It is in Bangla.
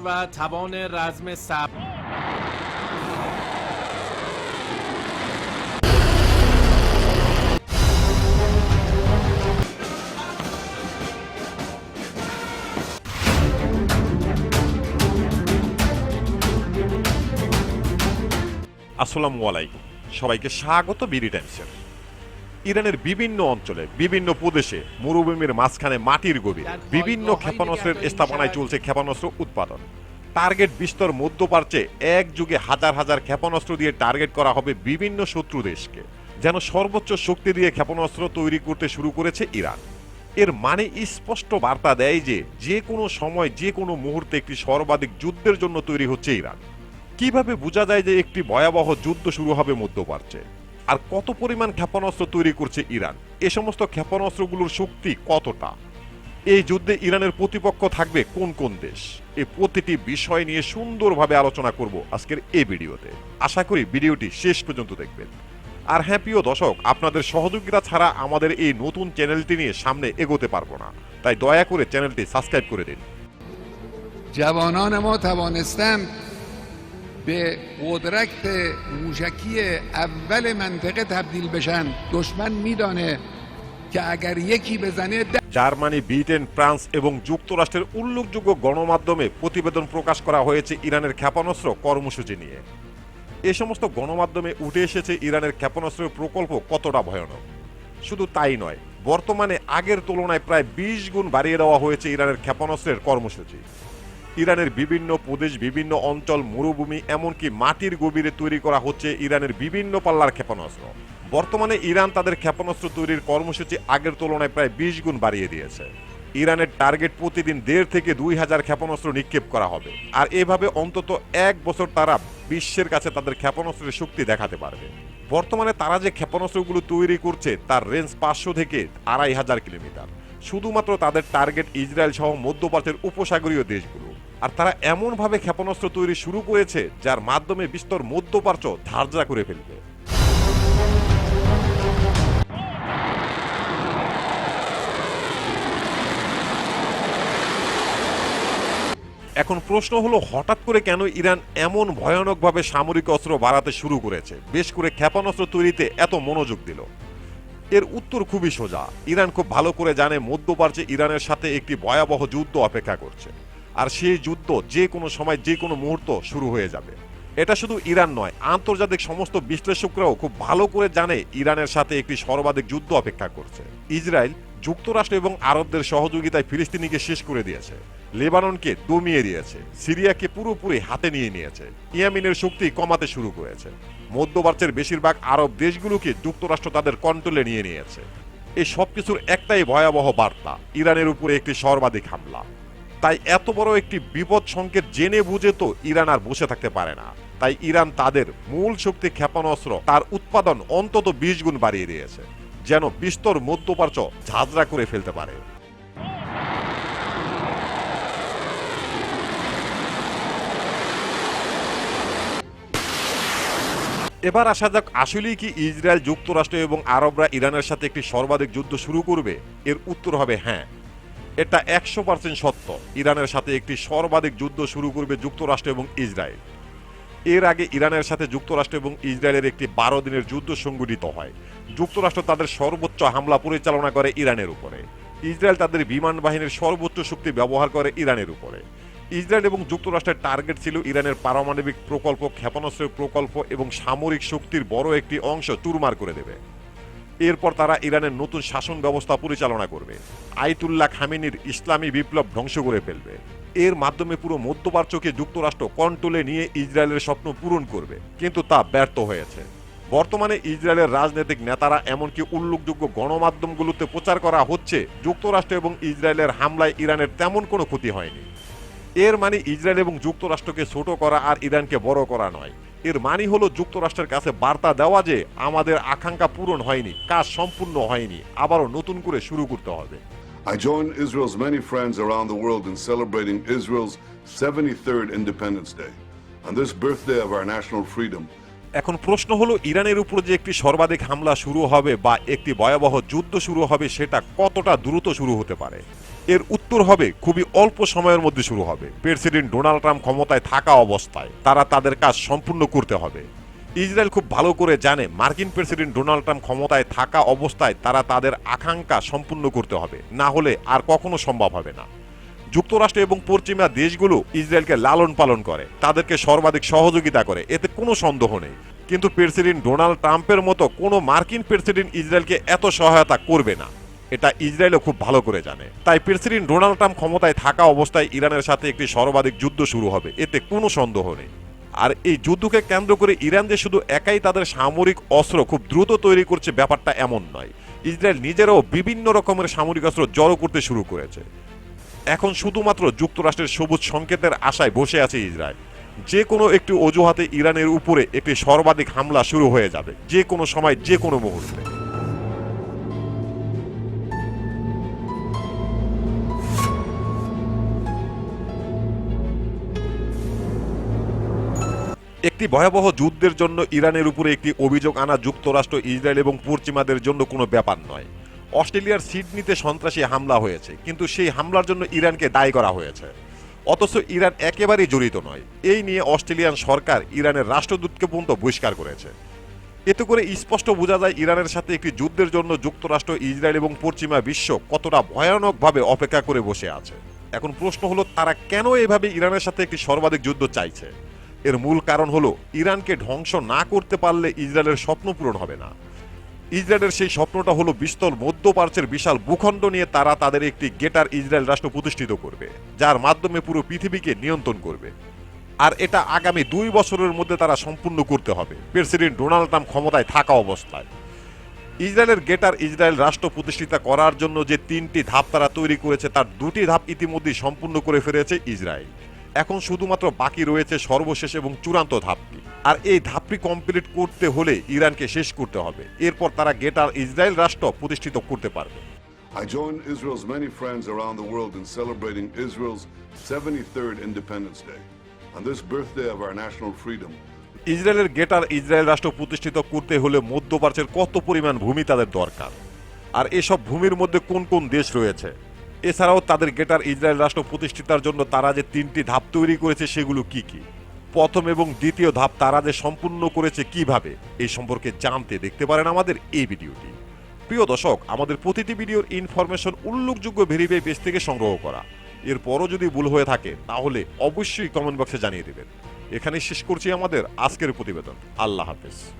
و توان رزم صبر আসসালামু আলাইকুম, সবাইকে স্বাগত বিডি টাইমসের। ইরানের বিভিন্ন অঞ্চলে বিভিন্ন প্রদেশে মরুভূমির মাঝখানে মাটির গভীরে বিভিন্ন ক্ষেপণাস্ত্রের স্থাপনায় চলছে ক্ষেপণাস্ত্র উৎপাদন। টার্গেট বিস্তর মধ্যপ্রাচ্যে এক যুগে হাজার হাজার ক্ষেপণাস্ত্র দিয়ে টার্গেট করা হবে বিভিন্ন শত্রু দেশকে। যেন সর্বোচ্চ শক্তি দিয়ে ক্ষেপণাস্ত্র তৈরি করতে শুরু করেছে ইরান। এর মানে স্পষ্ট বার্তা দেয় যে কোনো সময় যে কোনো মুহূর্তে একটি সর্বাধিক যুদ্ধের জন্য তৈরি হচ্ছে ইরান। কিভাবে বোঝা যায় যে একটি ভয়াবহ যুদ্ধ শুরু হবে মধ্যপ্রাচ্যে? আর কত পরিমাণ ক্ষেপণাস্ত্র তৈরি করছে ইরান? এ সমস্ত ক্ষেপণাস্ত্রগুলোর শক্তি কতটা? এই যুদ্ধে ইরানের প্রতিপক্ষ থাকবে কোন কোন দেশ? এই প্রতিটি বিষয় নিয়ে সুন্দরভাবে আলোচনা করব আজকের এই ভিডিওতে। আশা করি ভিডিওটি শেষ পর্যন্ত দেখবেন। আর হ্যাঁ প্রিয় দর্শক, আপনাদের সহযোগিতা ছাড়া আমাদের এই নতুন চ্যানেলটি নিয়ে সামনে এগোতে পারবো না, তাই দয়া করে চ্যানেলটি সাবস্ক্রাইব করে দিন। جوانان ما توانستند به قدرت موشکی اول منطقه تبدیل بشن. دشمن میدانه که اگر یکی بزنه জার্মানি, ব্রিটেন, ফ্রান্স এবং যুক্তরাষ্ট্রের উল্লেখযোগ্য গণমাধ্যমে প্রতিবেদন প্রকাশ করা হয়েছে ইরানের ক্ষেপণাস্ত্র কর্মসূচি নিয়ে। এ সমস্ত গণমাধ্যমে উঠে এসেছে ইরানের ক্ষেপণাস্ত্রের প্রকল্প কতটা ভয়ানক। শুধু তাই নয়, বর্তমানে আগের তুলনায় প্রায় 20 গুণ বাড়িয়ে দেওয়া হয়েছে ইরানের ক্ষেপণাস্ত্রের কর্মসূচি। ইরানের বিভিন্ন প্রদেশ, বিভিন্ন অঞ্চল, মরুভূমি, এমনকি মাটির গভীরে তৈরি করা হচ্ছে ইরানের বিভিন্ন পাল্লার ক্ষেপণাস্ত্র। বর্তমানে ইরান তাদের ক্ষেপণাস্ত্র তৈরির কর্মসূচি আগের তুলনায় প্রায় 20 গুণ বাড়িয়ে দিয়েছে। ইরানের টার্গেট প্রতিদিন 1.5 থেকে 2,000 ক্ষেপণাস্ত্র নিক্ষেপ করা হবে। আর এভাবে অন্তত 1 বছর তারা বিশ্বের কাছে তাদের ক্ষেপণাস্ত্রের শক্তি দেখাতে পারবে। বর্তমানে তারা যে ক্ষেপণাস্ত্রগুলো তৈরি করছে তার রেঞ্জ 500 থেকে 2,500 কিলোমিটার। শুধুমাত্র তাদের টার্গেট ইসরায়েল সহ মধ্যপ্রাচ্যের উপসাগরীয় দেশগুলো। আর তারা এমনভাবে ক্ষেপণাস্ত্র তৈরি শুরু করেছে যার মাধ্যমে বিস্তর মধ্যপ্রাচ্য ধারজা করে ফেলবে। এখন প্রশ্ন হলো, হঠাৎ করে কেন ইরান এমন ভয়ানকভাবে সামরিক অস্ত্র বাড়াতে শুরু করেছে, বেশ করে ক্ষেপণাস্ত্র তৈরিতে এত মনোযোগ দিল? এর উত্তর খুবই সোজা। ইরান খুব ভালো করে জানে মধ্যপ্রাচ্যে ইরানের সাথে একটি ভয়াবহ যুদ্ধ অপেক্ষা করছে। আর সেই যুদ্ধ যে কোনো সময় যে কোনো মুহূর্ত শুরু হয়ে যাবে। এটা শুধু ইরান নয়, আন্তর্জাতিক সমস্ত বিশ্লেষকরাও খুব ভালো করে জানে ইরানের সাথে একটি সর্বাধিক যুদ্ধ অপেক্ষা করছে। ইসরায়েল, যুক্তরাষ্ট্র এবং আরবদের সহযোগিতায় ফিলিস্তিনিকে শেষ করে দিয়েছে, লেবাননকে দমিয়ে দিয়েছে, সিরিয়াকে পুরোপুরি হাতে নিয়ে নিয়েছে, ইয়েমেনের শক্তি কমাতে শুরু করেছে। মধ্যপ্রাচ্যের বেশিরভাগ আরব দেশগুলোকে যুক্তরাষ্ট্র তাদের কন্ট্রোলে নিয়ে নিয়েছে। এই সবকিছুর একটাই ভয়াবহ বার্তা, ইরানের উপরে একটি সর্বাধিক হামলা। তাই এত বড় একটি বিপদ সংকেত জেনে বুঝে তো ইরান আর বসে থাকতে পারে না। তাই ইরান তাদের মূল শক্তি ক্ষেপণাস্ত্র তার উৎপাদন অন্তত 20 গুণ বাড়িয়ে দিয়েছে, যেন বিস্তর মধ্যপ্রাচ্য ঝাঁঝরা করে ফেলতে পারে। এবার আসা যাক, আসলেই কি ইসরায়েল, যুক্তরাষ্ট্র এবং আরবরা ইরানের সাথে একটি সর্বাধিক যুদ্ধ শুরু করবে? এর উত্তর হবে হ্যাঁ। এটা 100% সত্য। ইরানের সাথে একটি সর্বাধিক যুদ্ধ শুরু করবে যুক্তরাষ্ট্র এবং ইসরায়েল। এর আগে ইরানের সাথে যুক্তরাষ্ট্র এবং ইসরায়েলের একটি 12 দিনের যুদ্ধ সংঘটিত হয়। যুক্তরাষ্ট্র তাদের সর্বোচ্চ হামলা পরিচালনা করে ইরানের উপরে। ইসরায়েল তাদের বিমান বাহিনীর সর্বোচ্চ শক্তি ব্যবহার করে ইরানের উপরে। ইসরায়েল এবং যুক্তরাষ্ট্রের টার্গেট ছিল ইরানের পারমাণবিক প্রকল্প, ক্ষেপণাস্ত্রের প্রকল্প এবং সামরিক শক্তির বড় একটি অংশ চুরমার করে দেবে। এরপর তারা ইরানের নতুন শাসন ব্যবস্থা পরিচালনা করবে, আয়াতুল্লাহ খামেনির ইসলামী বিপ্লব ধ্বংস করে ফেলবে। এর মাধ্যমে পুরো মধ্যপ্রাচ্যকে যুক্তরাষ্ট্র কন্ট্রোলে নিয়ে ইসরায়েলের স্বপ্ন পূরণ করবে, কিন্তু তা ব্যর্থ হয়েছে। বর্তমানে ইসরায়েলের রাজনৈতিক নেতারা, এমনকি উল্লেখযোগ্য গণমাধ্যমগুলোতে প্রচার করা হচ্ছে যুক্তরাষ্ট্র এবং ইসরায়েলের হামলায় ইরানের তেমন কোনো ক্ষতি হয়নি। এর মানে ইসরায়েল এবং যুক্তরাষ্ট্রকে ছোট করা আর ইরানকে বড় করা নয়। এর মানে হলো যুক্তরাষ্ট্রের কাছে বার্তা দেওয়া যে আমাদের আকাঙ্ক্ষা পূরণ হয়নি, কাজ সম্পূর্ণ হয়নি, আবারও নতুন করে শুরু করতে হবে। I join Israel's many friends around the world in celebrating Israel's 73rd Independence Day. On this birthday of our national freedom, এখন প্রশ্ন হলো, ইরানের উপর যে একটি সর্বাধিক হামলা শুরু হবে বা একটি ভয়াবহ যুদ্ধ শুরু হবে, সেটা কতটা দ্রুত শুরু হতে পারে? এর উত্তর হবে খুবই অল্প সময়ের মধ্যে শুরু হবে। প্রেসিডেন্ট ডোনাল্ড ট্রাম্প ক্ষমতায় থাকা অবস্থায় তারা তাদের কাজ সম্পূর্ণ করতে হবে। ইসরায়েল খুব ভালো করে জানে মার্কিন প্রেসিডেন্ট ডোনাল্ড ট্রাম্প ক্ষমতায় থাকা অবস্থায় তারা তাদের আকাঙ্ক্ষা সম্পূর্ণ করতে হবে, না হলে আর কখনো সম্ভব হবে না। যুক্তরাষ্ট্র এবং পশ্চিমা দেশগুলো ইসরায়েলকে লালন পালন করে, তাদেরকে সর্বাধিক সহযোগিতা করে, এতে কোনো সন্দেহ নেই। কিন্তু প্রেসিডেন্ট ডোনাল্ড ট্রাম্পের মতো কোনো মার্কিন প্রেসিডেন্ট ইসরায়েলকে এত সহায়তা করবে না, এটা ইসরায়েলও খুব ভালো করে জানে। তাই প্রেসিডেন্ট ডোনাল্ড ট্রাম্প ক্ষমতায় থাকা অবস্থায় ইরানের সাথে একটি সর্বাধিক যুদ্ধ শুরু হবে, এতে কোনো সন্দেহ নেই। আর এই যুদ্ধকে কেন্দ্র করে ইরান যে শুধু একাই তাদের সামরিক অস্ত্র খুব দ্রুত তৈরি করছে ব্যাপারটা এমন নয়। ইসরায়েল নিজেরাও বিভিন্ন রকমের সামরিক অস্ত্র জড়ো করতে শুরু করেছে। এখন শুধুমাত্র যুক্তরাষ্ট্রের সবুজ সংকেতের আশায় বসে আছে ইসরায়েল। যে কোনো একটি অজুহাতে ইরানের উপরে একটি সর্বাধিক হামলা শুরু হয়ে যাবে, যে কোনো সময়, যে কোনো মুহূর্তে। একটি ভয়াবহ যুদ্ধের জন্য ইরানের উপরে একটি অভিযোগ আনা যুক্তরাষ্ট্র, ইসরায়েল এবং পশ্চিমাদের জন্য কোনো ব্যাপার নয়। অস্ট্রেলিয়ার সিডনিতে সন্ত্রাসী হামলা হয়েছে, কিন্তু সেই হামলার জন্য ইরানকে দায়ী করা হয়েছে, অথচ ইরান একেবারেই জড়িত নয়। এই নিয়ে অস্ট্রেলিয়ান সরকার ইরানের রাষ্ট্রদূতকে পর্যন্ত বহিষ্কার করেছে। এতে করে স্পষ্ট বোঝা যায় ইরানের সাথে একটি যুদ্ধের জন্য যুক্তরাষ্ট্র, ইসরায়েল এবং পশ্চিমা বিশ্ব কতটা ভয়ানকভাবে অপেক্ষা করে বসে আছে। এখন প্রশ্ন হলো, তারা কেন এভাবে ইরানের সাথে একটি সর্বাধিক যুদ্ধ চাইছে? এর মূল কারণ হলো, ইরানকে ধ্বংস না করতে পারলে ইসরায়েলের স্বপ্ন পূরণ হবে না। ইসরায়েলের সেই স্বপ্নটা হলো বিস্তর মধ্যপ্রাচ্যের বিশাল ভূখণ্ড নিয়ে তারা তাদের একটি গ্রেটার ইসরায়েল রাষ্ট্র প্রতিষ্ঠিত করবে, যার মাধ্যমে পুরো পৃথিবীকে নিয়ন্ত্রণ করবে। আর এটা আগামী 2 বছরের মধ্যে তারা সম্পূর্ণ করতে হবে, প্রেসিডেন্ট ডোনাল্ড ট্রাম্প ক্ষমতায় থাকা অবস্থায়। ইসরায়েলের গ্রেটার ইসরায়েল রাষ্ট্র প্রতিষ্ঠিত করার জন্য যে 3টি ধাপ তারা তৈরি করেছে, তার 2টি ধাপ ইতিমধ্যেই সম্পূর্ণ করে ফেলেছে ইসরায়েল। এখন শুধুমাত্র বাকি রয়েছে সর্বশেষ এবং চূড়ান্ত ধাপটি। আর এই ধাপটি কমপ্লিট করতে হলে ইরানকে শেষ করতে হবে, এরপর তারা গ্রেটার ইসরায়েল রাষ্ট্র প্রতিষ্ঠিত করতে পারবে। I join Israel's many friends around the world in celebrating Israel's 73rd Independence Day. On this birthday of our national freedom, ইসরায়েলের গ্রেটার ইসরায়েল রাষ্ট্র প্রতিষ্ঠিত করতে হলে মধ্যপ্রাচ্যের কত পরিমাণ ভূমি তাদের দরকার, আর এসব ভূমির মধ্যে কোন কোন দেশ রয়েছে, এছাড়াও তাদের গ্রেটার ইসরায়েল রাষ্ট্র প্রতিষ্ঠিতার জন্য তারা যে 3টি ধাপ তৈরি করেছে সেগুলো কি কি, প্রথম এবং দ্বিতীয় ধাপ তারা যে সম্পূর্ণ করেছে কিভাবে, এই সম্পর্কে জানতে দেখতে পারেন আমাদের এই ভিডিওটি। প্রিয় দর্শক, আমাদের প্রতিটি ভিডিওর ইনফরমেশন উল্লেখযোগ্য ভেরিফাই পেজ থেকে সংগ্রহ করা। এরপরও যদি ভুল হয়ে থাকে তাহলে অবশ্যই কমেন্ট বক্সে জানিয়ে দেবেন। এখানে শেষ করছি আমাদের আজকের প্রতিবেদন। আল্লাহ হাফেজ।